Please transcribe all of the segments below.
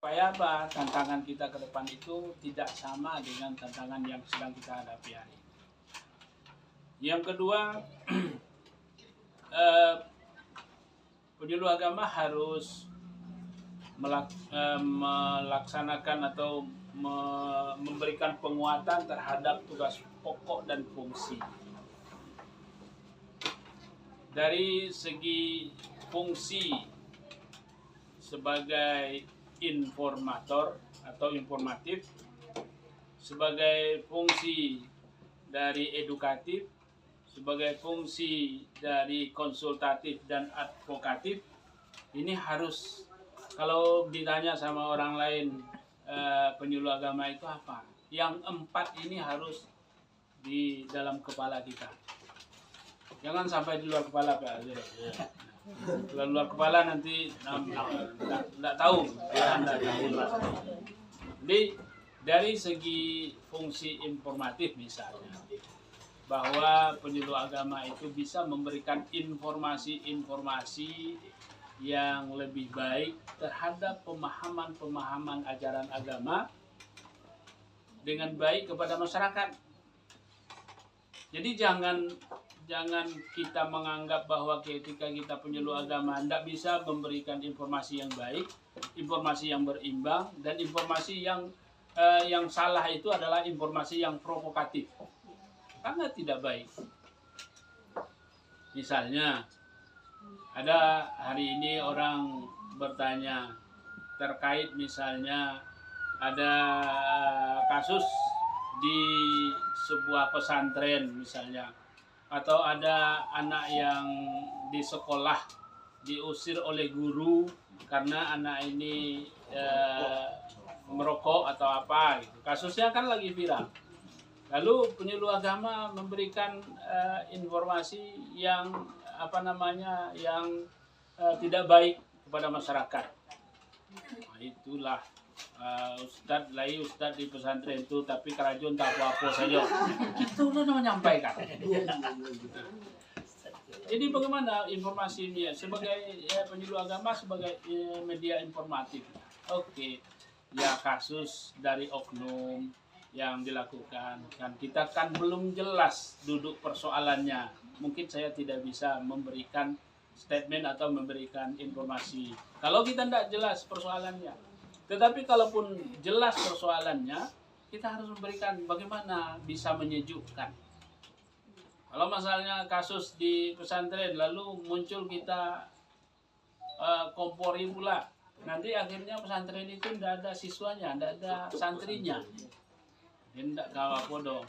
Supaya apa? Tantangan kita ke depan itu tidak sama dengan tantangan yang sedang kita hadapi hari ini. Yang kedua, penyuluh agama harus melaksanakan atau memberikan penguatan terhadap tugas pokok dan fungsi. Dari segi fungsi sebagai informator atau informatif, sebagai fungsi dari edukatif, sebagai fungsi dari konsultatif dan advokatif, ini harus, kalau ditanya sama orang lain penyuluh agama itu apa, yang 4 ini harus di dalam kepala kita. Jangan sampai di luar kepala, Pak. Kalau luar kepala nanti tidak tahu. Jadi dari segi fungsi informatif misalnya, bahwa penyuluh agama itu bisa memberikan informasi-informasi yang lebih baik terhadap pemahaman-pemahaman ajaran agama dengan baik kepada masyarakat. Jadi jangan kita menganggap bahwa ketika kita penyuluh agama tidak bisa memberikan informasi yang baik, informasi yang berimbang, dan informasi yang salah itu adalah informasi yang provokatif. Sangat tidak baik. Misalnya, ada hari ini orang bertanya terkait misalnya ada kasus di sebuah pesantren misalnya, atau ada anak yang di sekolah diusir oleh guru karena anak ini merokok atau apa gitu. Kasusnya kan lagi viral. Lalu penyuluh agama memberikan informasi yang yang tidak baik kepada masyarakat. Nah, itulah Ustadz di pesantren itu, tapi kerajaan tak apa-apa saja. Itulah yang menyampaikan. Jadi bagaimana informasi ini sebagai penyuluh agama, sebagai media informatif? Oke, ya kasus dari oknum yang dilakukan, kan kita kan belum jelas duduk persoalannya. Mungkin saya tidak bisa memberikan statement atau memberikan informasi kalau kita tidak jelas persoalannya. Tetapi kalaupun jelas persoalannya, kita harus memberikan bagaimana bisa menyejukkan. Kalau misalnya kasus di pesantren lalu muncul kita kompori pula, nanti akhirnya pesantren itu tidak ada siswanya, tidak ada santrinya. Tidak kau apa dong,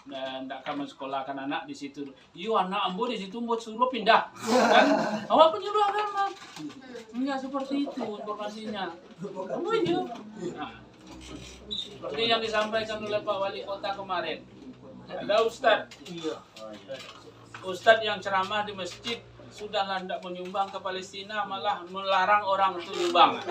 tidak kamu sekolahkan anak di situ. Iyo anak ambo di situ buat suruh pindah. Kan? Awak penyuluh agama. Enggak seperti itu informasinya. Kamu itu. Nah, seperti yang disampaikan oleh Pak Wali Kota kemarin. Ada Ustadz yang ceramah di masjid, sudahlah tidak menyumbang ke Palestina, malah melarang orang untuk nyumbang.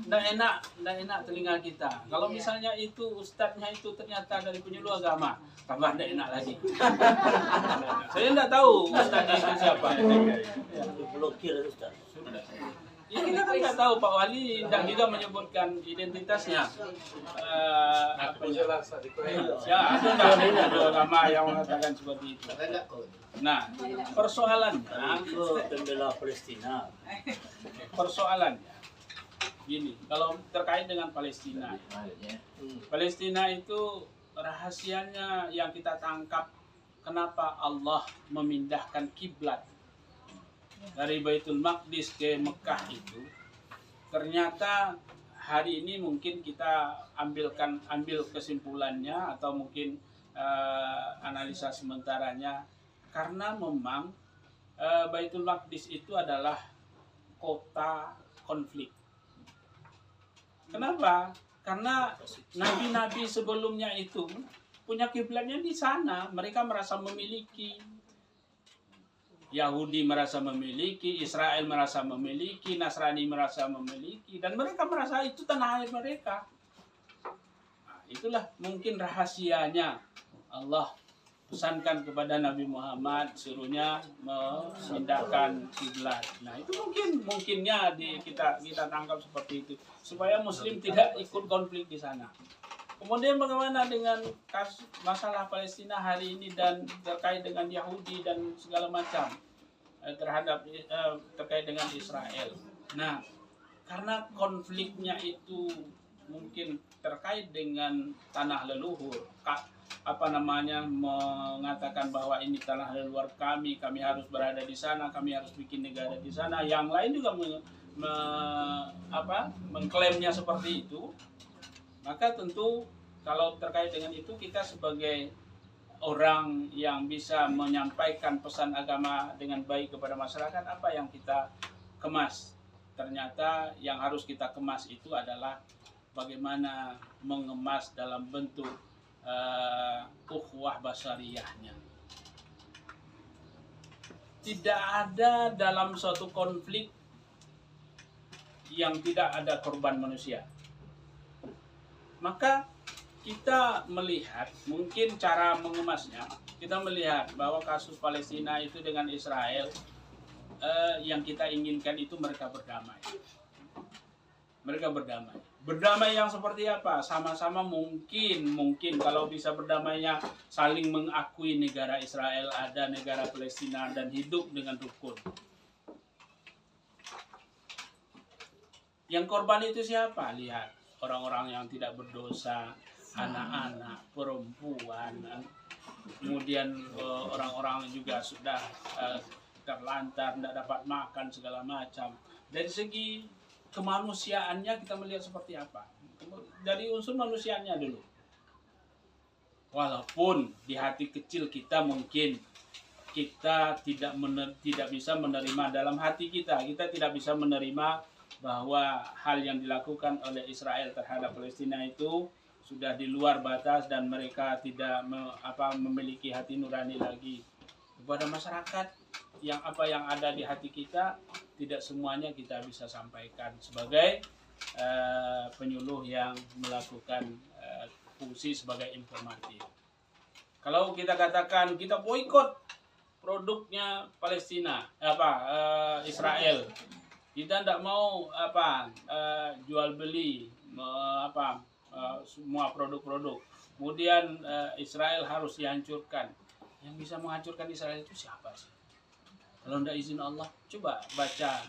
Tidak enak telinga kita. Kalau misalnya itu ustadznya itu ternyata dari penyuluh agama, tambah tidak enak lagi. Saya tidak tahu ustadznya itu siapa. Blokir ustaz. Ya, kita kan tidak tahu, Pak Wali tidak juga menyebutkan identitasnya. Ya, ada agama yang mengatakan seperti itu. Nah, persoalannya Pembela Palestina. Persoalannya gini, kalau terkait dengan Palestina. Palestina itu rahasianya yang kita tangkap, kenapa Allah memindahkan kiblat dari Baitul Maqdis ke Mekah itu, ternyata hari ini mungkin kita ambil kesimpulannya atau mungkin analisa sementaranya, karena memang Baitul Maqdis itu adalah kota konflik. Kenapa? Karena nabi-nabi sebelumnya itu punya kiblatnya di sana, mereka merasa memiliki. Yahudi merasa memiliki, Israel merasa memiliki, Nasrani merasa memiliki, dan mereka merasa itu tanah air mereka. Nah, itulah mungkin rahasianya Allah pesankan kepada Nabi Muhammad, suruhnya memindahkan kiblat. Nah itu mungkinnya kita tangkap seperti itu supaya Muslim tidak ikut konflik di sana. Kemudian bagaimana dengan masalah Palestina hari ini dan terkait dengan Yahudi dan segala macam terkait dengan Israel. Nah, karena konfliknya itu mungkin terkait dengan tanah leluhur, mengatakan bahwa ini tanah leluhur kami harus berada di sana, kami harus bikin negara di sana. Yang lain juga mengklaimnya seperti itu. Maka tentu kalau terkait dengan itu, kita sebagai orang yang bisa menyampaikan pesan agama dengan baik kepada masyarakat, apa yang kita kemas? Ternyata yang harus kita kemas itu adalah bagaimana mengemas dalam bentuk ukhuwah basariyahnya. Tidak ada dalam suatu konflik yang tidak ada korban manusia. Maka kita melihat, mungkin cara mengemasnya, kita melihat bahwa kasus Palestina itu dengan Israel, yang kita inginkan itu mereka berdamai. Mereka berdamai. Berdamai yang seperti apa? Sama-sama mungkin kalau bisa berdamainya saling mengakui negara Israel ada, negara Palestina, dan hidup dengan rukun. Yang korban itu siapa? Lihat, orang-orang yang tidak berdosa, anak-anak, perempuan, kemudian orang-orang juga sudah terlantar, tidak dapat makan, segala macam. Dari segi kemanusiaannya kita melihat seperti apa? Dari unsur manusiaannya dulu. Walaupun di hati kecil kita mungkin kita tidak bisa menerima, dalam hati kita tidak bisa menerima bahwa hal yang dilakukan oleh Israel terhadap Palestina itu sudah di luar batas dan mereka tidak memiliki hati nurani lagi. Kepada masyarakat yang ada di hati kita, tidak semuanya kita bisa sampaikan sebagai penyuluh yang melakukan fungsi sebagai informatif. Kalau kita katakan kita boikot produknya Palestina, Israel, kita tidak mau jual beli semua produk-produk. Kemudian Israel harus dihancurkan. Yang bisa menghancurkan Israel itu siapa sih? Kalau tidak izin Allah, coba baca,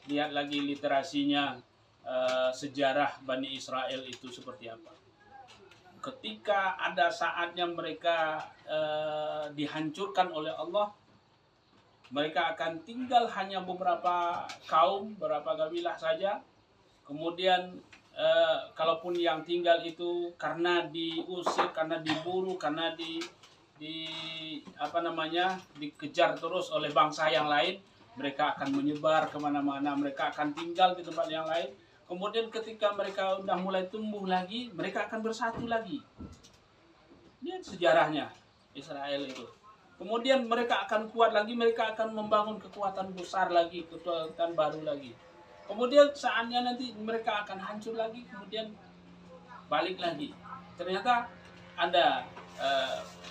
lihat lagi literasinya, sejarah Bani Israel itu seperti apa. Ketika ada saatnya mereka dihancurkan oleh Allah, mereka akan tinggal hanya beberapa kaum, beberapa kabilah saja. Kemudian kalaupun yang tinggal itu karena diusir, karena diburu, karena dikejar terus oleh bangsa yang lain, mereka akan menyebar kemana-mana, mereka akan tinggal di tempat yang lain. Kemudian ketika mereka sudah mulai tumbuh lagi, mereka akan bersatu lagi. Lihat sejarahnya Israel itu. Kemudian mereka akan kuat lagi, mereka akan membangun kekuatan besar lagi, kekuatan baru lagi. Kemudian saatnya nanti mereka akan hancur lagi, kemudian balik lagi. Ternyata ada